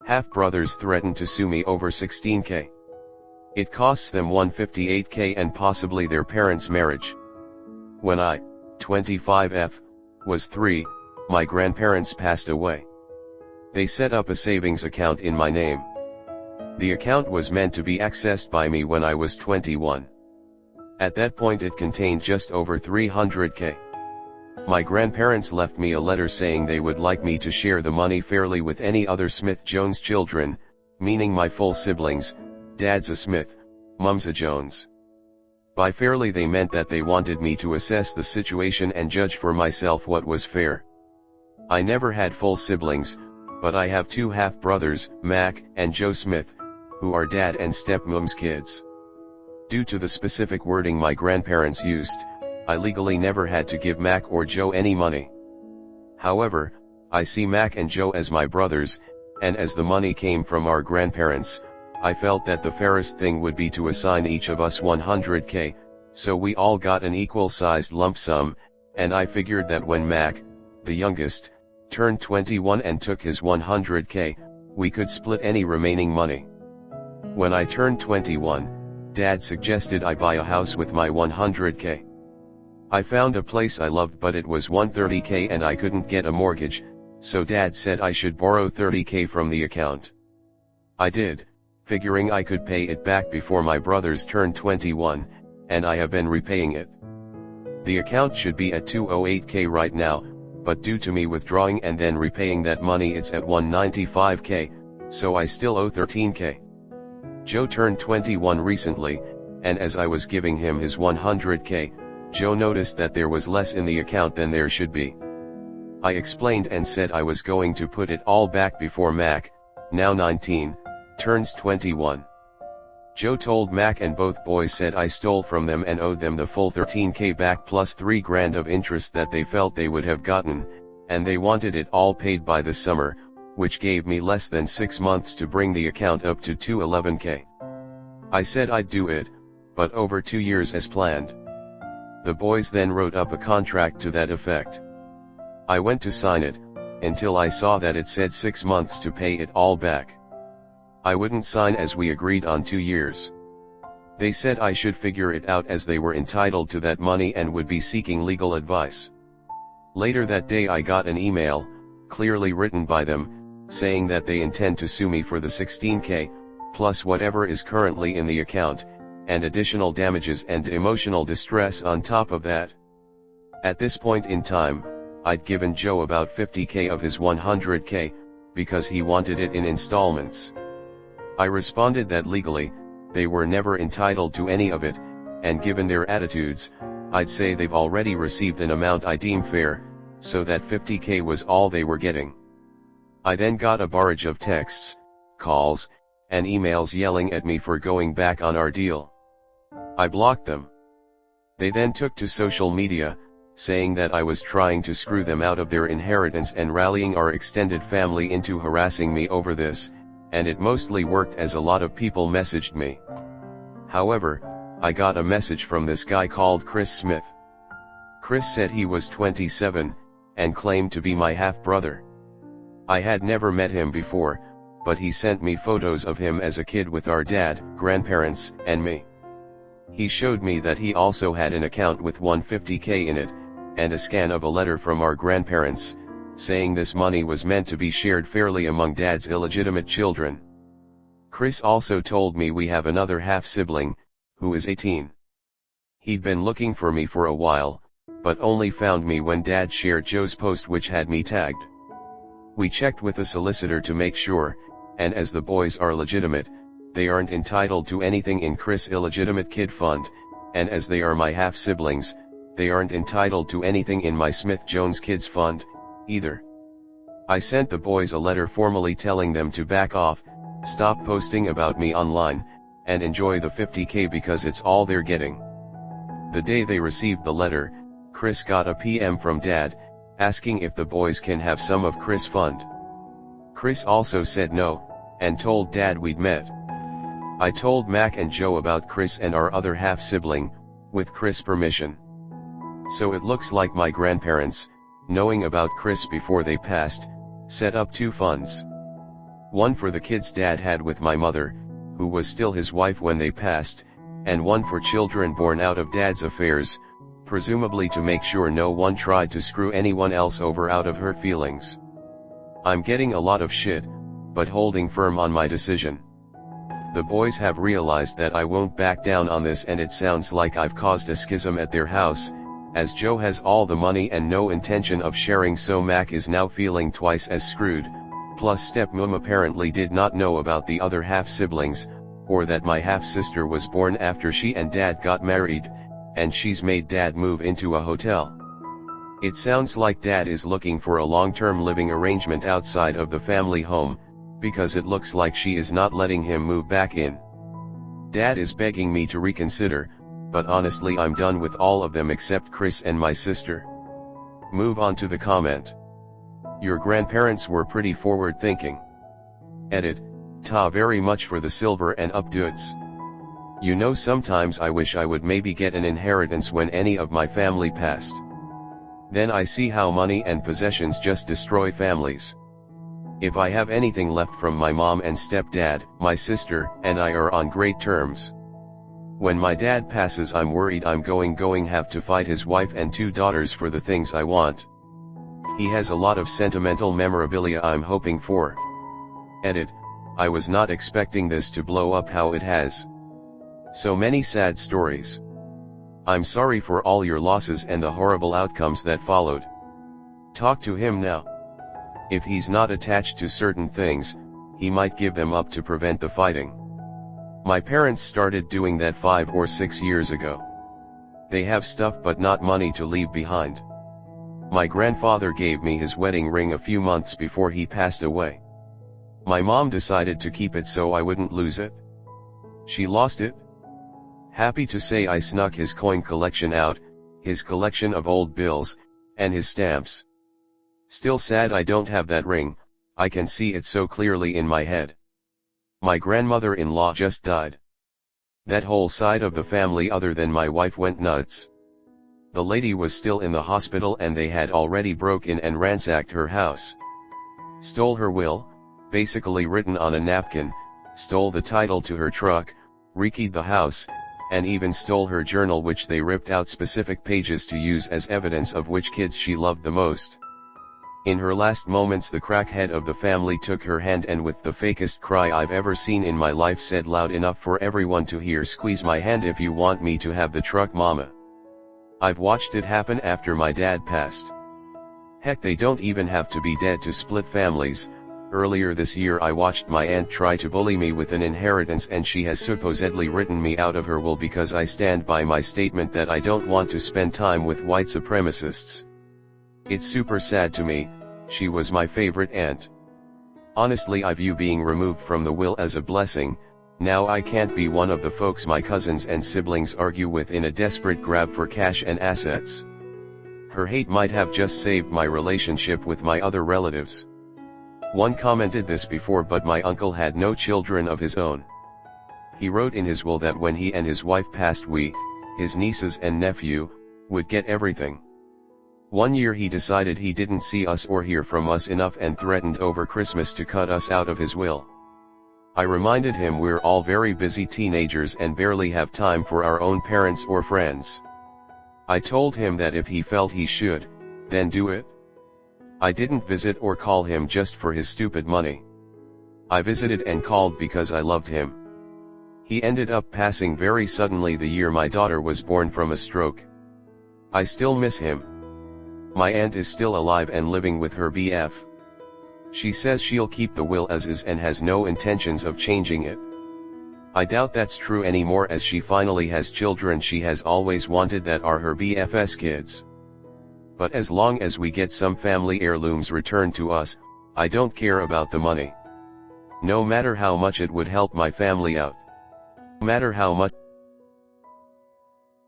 Half-brothers threatened to sue me over 16K. It costs them 158K and possibly their parents' marriage. When I, 25F, was 3, my grandparents passed away. They set up a savings account in my name. The account was meant to be accessed by me when I was 21. At that point it contained just over 300K. My grandparents left me a letter saying they would like me to share the money fairly with any other Smith-Jones children, meaning my full siblings. Dad's a Smith, Mum's a Jones. By fairly they meant that they wanted me to assess the situation and judge for myself what was fair. I never had full siblings, but I have 2 half-brothers, Mac and Joe Smith, who are dad and stepmom's kids. Due to the specific wording my grandparents used, I legally never had to give Mac or Joe any money. However, I see Mac and Joe as my brothers, and as the money came from our grandparents, I felt that the fairest thing would be to assign each of us 100K, so we all got an equal-sized lump sum, and I figured that when Mac, the youngest, turned 21 and took his 100K, we could split any remaining money. When I turned 21, Dad suggested I buy a house with my 100K. I found a place I loved but it was 130K and I couldn't get a mortgage, so Dad said I should borrow 30K from the account. I did, figuring I could pay it back before my brothers turned 21, and I have been repaying it. The account should be at 208K right now, but due to me withdrawing and then repaying that money it's at 195K, so I still owe 13K. Joe turned 21 recently, and as I was giving him his 100K, Joe noticed that there was less in the account than there should be. I explained and said I was going to put it all back before Mac, now 19, turns 21. Joe told Mac and both boys said I stole from them and owed them the full 13K back plus 3 grand of interest that they felt they would have gotten, and they wanted it all paid by the summer, which gave me less than 6 months to bring the account up to 211K. I said I'd do it, but over 2 years as planned. The boys then wrote up a contract to that effect. I went to sign it, until I saw that it said 6 months to pay it all back. I wouldn't sign as we agreed on 2 years. They said I should figure it out as they were entitled to that money and would be seeking legal advice. Later that day I got an email, clearly written by them, saying that they intend to sue me for the 16K, plus whatever is currently in the account, and additional damages and emotional distress on top of that. At this point in time, I'd given Joe about 50K of his 100K, because he wanted it in installments. I responded that legally, they were never entitled to any of it, and given their attitudes, I'd say they've already received an amount I deem fair, so that 50K was all they were getting. I then got a barrage of texts, calls, and emails yelling at me for going back on our deal. I blocked them. They then took to social media, saying that I was trying to screw them out of their inheritance and rallying our extended family into harassing me over this, and it mostly worked as a lot of people messaged me. However, I got a message from this guy called Chris Smith. Chris said he was 27, and claimed to be my half-brother. I had never met him before, but he sent me photos of him as a kid with our dad, grandparents, and me. He showed me that he also had an account with 150K in it, and a scan of a letter from our grandparents, saying this money was meant to be shared fairly among Dad's illegitimate children. Chris also told me we have another half-sibling, who is 18. He'd been looking for me for a while, but only found me when Dad shared Joe's post which had me tagged. We checked with a solicitor to make sure, and as the boys are legitimate, they aren't entitled to anything in Chris' illegitimate kid fund, and as they are my half-siblings, they aren't entitled to anything in my Smith-Jones kids fund, either. I sent the boys a letter formally telling them to back off, stop posting about me online, and enjoy the 50K because it's all they're getting. The day they received the letter, Chris got a PM from Dad, asking if the boys can have some of Chris' fund. Chris also said no, and told Dad we'd met. I told Mac and Joe about Chris and our other half-sibling, with Chris' permission. So it looks like my grandparents, knowing about Chris before they passed, set up 2 funds. One for the kids dad had with my mother, who was still his wife when they passed, and one for children born out of dad's affairs, presumably to make sure no one tried to screw anyone else over out of hurt feelings. I'm getting a lot of shit, but holding firm on my decision. The boys have realized that I won't back down on this, and it sounds like I've caused a schism at their house, as Joe has all the money and no intention of sharing, so Mac is now feeling twice as screwed, plus stepmom apparently did not know about the other half-siblings, or that my half-sister was born after she and dad got married, and she's made dad move into a hotel. It sounds like dad is looking for a long-term living arrangement outside of the family home, because it looks like she is not letting him move back in. Dad is begging me to reconsider, but honestly I'm done with all of them except Chris and my sister. Move on to the comment. Your grandparents were pretty forward-thinking. Edit, ta very much for the silver and updates. You know, sometimes I wish I would maybe get an inheritance when any of my family passed. Then I see how money and possessions just destroy families. If I have anything left from my mom and stepdad, my sister and I are on great terms. When my dad passes I'm worried I'm going have to fight his wife and 2 daughters for the things I want. He has a lot of sentimental memorabilia I'm hoping for. Edit, I was not expecting this to blow up how it has. So many sad stories. I'm sorry for all your losses and the horrible outcomes that followed. Talk to him now. If he's not attached to certain things, he might give them up to prevent the fighting. My parents started doing that 5 or 6 years ago. They have stuff but not money to leave behind. My grandfather gave me his wedding ring a few months before he passed away. My mom decided to keep it so I wouldn't lose it. She lost it. Happy to say I snuck his coin collection out, his collection of old bills, and his stamps. Still sad I don't have that ring, I can see it so clearly in my head. My grandmother-in-law just died. That whole side of the family other than my wife went nuts. The lady was still in the hospital and they had already broke in and ransacked her house. Stole her will, basically written on a napkin, stole the title to her truck, rekeyed the house, and even stole her journal, which they ripped out specific pages to use as evidence of which kids she loved the most. In her last moments the crackhead of the family took her hand and with the fakest cry I've ever seen in my life said loud enough for everyone to hear, "Squeeze my hand if you want me to have the truck, mama." I've watched it happen after my dad passed. Heck, they don't even have to be dead to split families. Earlier this year I watched my aunt try to bully me with an inheritance and she has supposedly written me out of her will because I stand by my statement that I don't want to spend time with white supremacists. It's super sad to me, she was my favorite aunt. Honestly, I view being removed from the will as a blessing. Now I can't be one of the folks my cousins and siblings argue with in a desperate grab for cash and assets. Her hate might have just saved my relationship with my other relatives. One commented this before, but my uncle had no children of his own. He wrote in his will that when he and his wife passed we, his nieces and nephew, would get everything. One year he decided he didn't see us or hear from us enough and threatened over Christmas to cut us out of his will. I reminded him we're all very busy teenagers and barely have time for our own parents or friends. I told him that if he felt he should, then do it. I didn't visit or call him just for his stupid money. I visited and called because I loved him. He ended up passing very suddenly the year my daughter was born from a stroke. I still miss him. My aunt is still alive and living with her BF. She says she'll keep the will as is and has no intentions of changing it. I doubt that's true anymore, as she finally has children she has always wanted that are her BF's kids. But as long as we get some family heirlooms returned to us, I don't care about the money. No matter how much it would help my family out. No matter how much